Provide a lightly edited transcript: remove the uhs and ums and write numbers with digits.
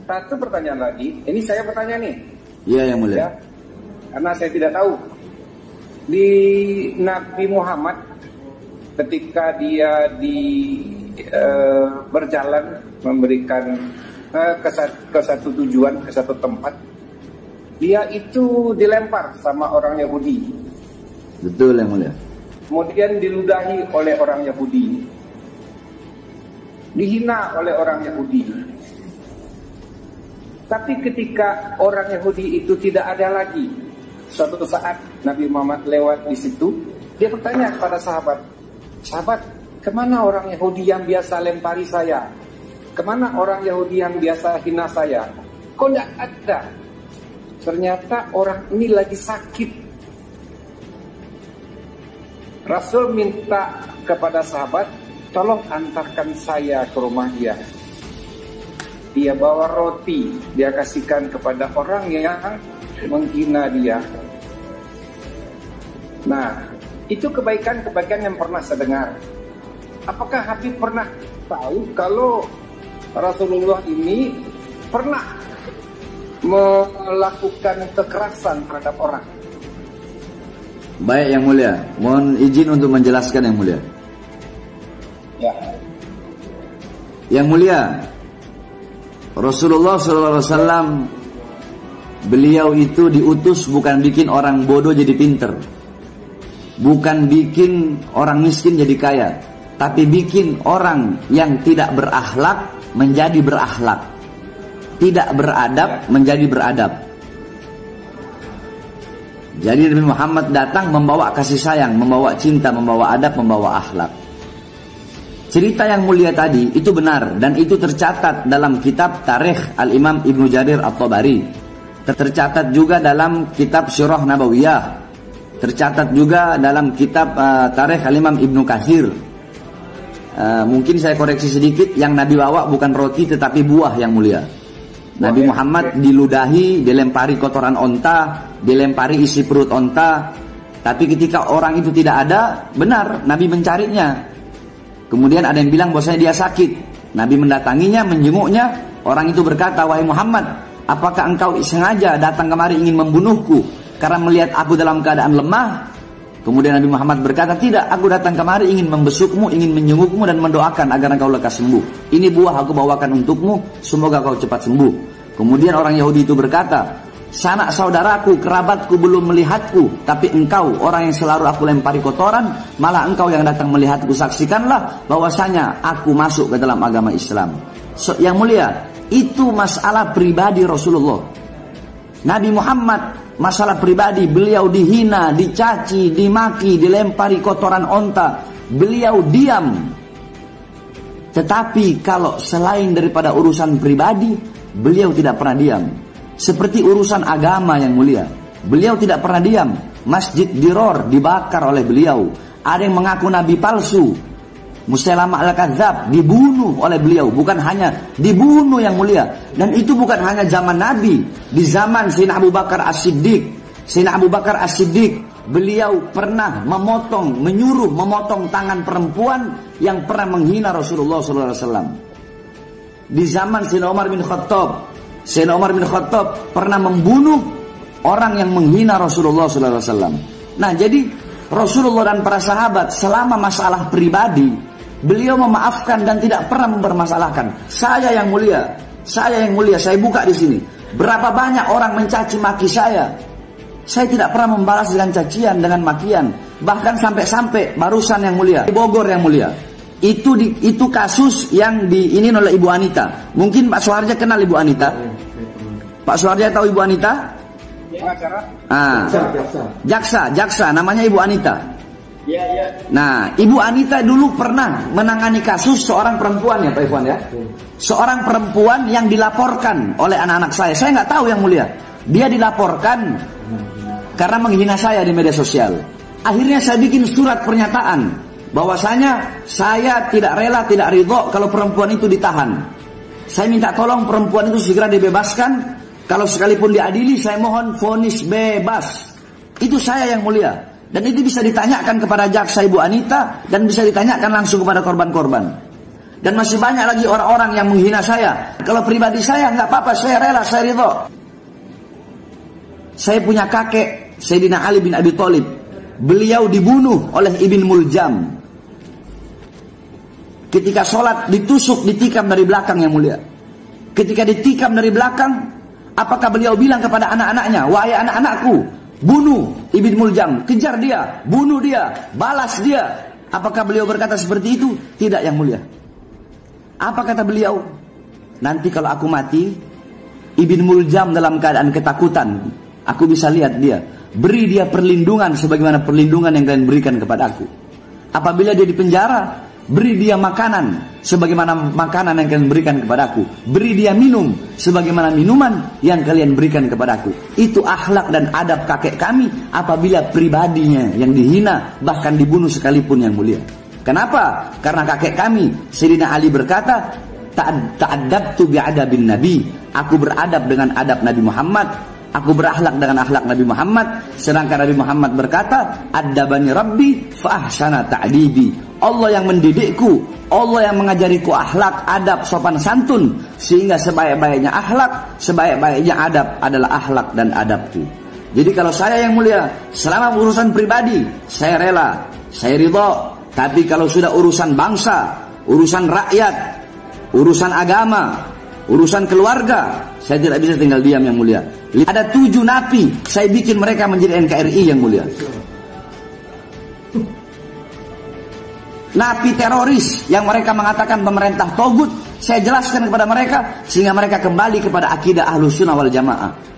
Satu pertanyaan lagi. Ini saya bertanya nih. Iya, yang mulia. Ya, karena saya tidak tahu. Di Nabi Muhammad ketika dia berjalan memberikan ke satu tujuan, ke satu tempat, dia itu dilempar sama orang Yahudi. Betul, yang mulia. Kemudian diludahi oleh orang Yahudi, dihina oleh orang Yahudi. Tapi ketika orang Yahudi itu tidak ada lagi, suatu saat Nabi Muhammad lewat di situ, dia bertanya kepada sahabat, "Sahabat, kemana orang Yahudi yang biasa lempari saya? Kemana orang Yahudi yang biasa hina saya? Kok tidak ada?" Ternyata orang ini lagi sakit. Rasul minta kepada sahabat, "Tolong antarkan saya ke rumah dia." Dia bawa roti, dia kasihkan kepada orang yang menghina dia. Nah, itu kebaikan-kebaikan yang pernah saya dengar. Apakah Habib pernah tahu kalau Rasulullah ini pernah melakukan kekerasan terhadap orang? Baik, yang mulia. Mohon izin untuk menjelaskan, yang mulia. Ya. Yang mulia, Rasulullah SAW, beliau itu diutus bukan bikin orang bodoh jadi pinter, bukan bikin orang miskin jadi kaya, tapi bikin orang yang tidak berakhlak menjadi berakhlak, tidak beradab menjadi beradab. Jadi Nabi Muhammad datang membawa kasih sayang, membawa cinta, membawa adab, membawa akhlak. Cerita yang mulia tadi itu benar, dan itu tercatat dalam kitab Tarikh Al-Imam Ibnu Jarir At-Tabari. Tercatat juga dalam kitab Syurah Nabawiyah. Tercatat juga dalam kitab Tarikh Al-Imam Ibnu Katsir. Mungkin saya koreksi sedikit, yang Nabi bawa bukan roti tetapi buah, yang mulia. Nabi Muhammad diludahi, dilempari kotoran onta, dilempari isi perut onta. Tapi ketika orang itu tidak ada, benar Nabi mencarinya. Kemudian ada yang bilang bahwasanya dia sakit. Nabi mendatanginya, menjenguknya. Orang itu berkata, "Wahai Muhammad, apakah engkau sengaja datang kemari ingin membunuhku karena melihat aku dalam keadaan lemah?" Kemudian Nabi Muhammad berkata, "Tidak, aku datang kemari ingin membesukmu, ingin menjengukmu dan mendoakan agar engkau lekas sembuh. Ini buah aku bawakan untukmu, semoga kau cepat sembuh." Kemudian orang Yahudi itu berkata, "Sanak saudaraku, kerabatku belum melihatku, tapi engkau orang yang selalu aku lempari kotoran, malah engkau yang datang melihatku. Saksikanlah bahwasanya aku masuk ke dalam agama Islam." Yang mulia, itu masalah pribadi Rasulullah. Nabi Muhammad, masalah pribadi, beliau dihina, dicaci, dimaki, dilempari kotoran onta, beliau diam. Tetapi kalau selain daripada urusan pribadi, beliau tidak pernah diam. Seperti urusan agama, yang mulia, beliau tidak pernah diam. Masjid Diror dibakar oleh beliau. Ada yang mengaku nabi palsu, Musailamah al-Kadzdzab, dibunuh oleh beliau. Bukan hanya dibunuh, yang mulia, dan itu bukan hanya zaman Nabi. Di zaman Sayyidina Abu Bakar As-Siddiq, beliau pernah menyuruh memotong tangan perempuan yang pernah menghina Rasulullah SAW. Di zaman Sayyidina Umar bin Khattab pernah membunuh orang yang menghina Rasulullah SAW. Nah, jadi Rasulullah dan para sahabat selama masalah pribadi, beliau memaafkan dan tidak pernah mempermasalahkan. Saya yang mulia, saya buka di sini. Berapa banyak orang mencaci maki saya tidak pernah membalas dengan cacian, dengan makian. Bahkan sampai barusan, yang mulia, di Bogor, yang mulia, itu kasus yang ini oleh Ibu Anita. Mungkin Pak Suharja kenal Ibu Anita. Pak Suharja tahu Ibu Anita? Jaksa, namanya Ibu Anita. Nah, Ibu Anita dulu pernah menangani kasus seorang perempuan, ya Pak Ikhwan, ya. Seorang perempuan yang dilaporkan oleh anak-anak saya nggak tahu, yang mulia. Dia dilaporkan karena menghina saya di media sosial. Akhirnya saya bikin surat pernyataan bahwasanya saya tidak rela, tidak ridho kalau perempuan itu ditahan. Saya minta tolong perempuan itu segera dibebaskan. Kalau sekalipun diadili, saya mohon vonis bebas. Itu saya, yang mulia. Dan itu bisa ditanyakan kepada jaksa Ibu Anita, dan bisa ditanyakan langsung kepada korban-korban. Dan masih banyak lagi orang-orang yang menghina saya. kalau pribadi saya nggak apa-apa, saya rela, saya ridho. Saya punya kakek Sayyidina Ali bin Abi Thalib. Beliau dibunuh oleh Ibn Muljam. Ketika sholat ditusuk, ditikam dari belakang yang mulia. Ketika ditikam dari belakang, apakah beliau bilang kepada anak-anaknya, wahai anak-anakku, bunuh Ibn Muljam, kejar dia, bunuh dia, balas dia. Apakah beliau berkata seperti itu? Tidak yang mulia. Apa kata beliau? Nanti kalau aku mati, Ibn Muljam dalam keadaan ketakutan, aku bisa lihat dia. Beri dia perlindungan sebagaimana perlindungan yang kalian berikan kepada aku. Apabila dia di penjara, beri dia makanan sebagaimana makanan yang kalian berikan kepada aku. Beri dia minum sebagaimana minuman yang kalian berikan kepada aku. Itu akhlak dan adab kakek kami apabila pribadinya yang dihina bahkan dibunuh sekalipun yang mulia. Kenapa? Karena kakek kami Sayyidina Ali berkata, ta'addabtu bi'adabin nabi. Aku beradab dengan adab Nabi Muhammad. Aku berakhlak dengan akhlak Nabi Muhammad. Sedangkan Nabi Muhammad berkata, Addabani Rabbi fa'ahsana ta'dibi. Allah yang mendidikku, Allah yang mengajariku akhlak, adab, sopan santun. Sehingga sebaik-baiknya akhlak, sebaik-baiknya adab adalah akhlak dan adabku. Jadi kalau saya yang mulia, selama urusan pribadi, saya rela, saya ridho. Tapi kalau sudah urusan bangsa, urusan rakyat, urusan agama, urusan keluarga, saya tidak bisa tinggal diam yang mulia. Ada 7 napi, saya bikin mereka menjadi NKRI yang mulia. Napi teroris yang mereka mengatakan pemerintah togut, saya jelaskan kepada mereka sehingga mereka kembali kepada akidah Ahlus Sunnah wal Jamaah.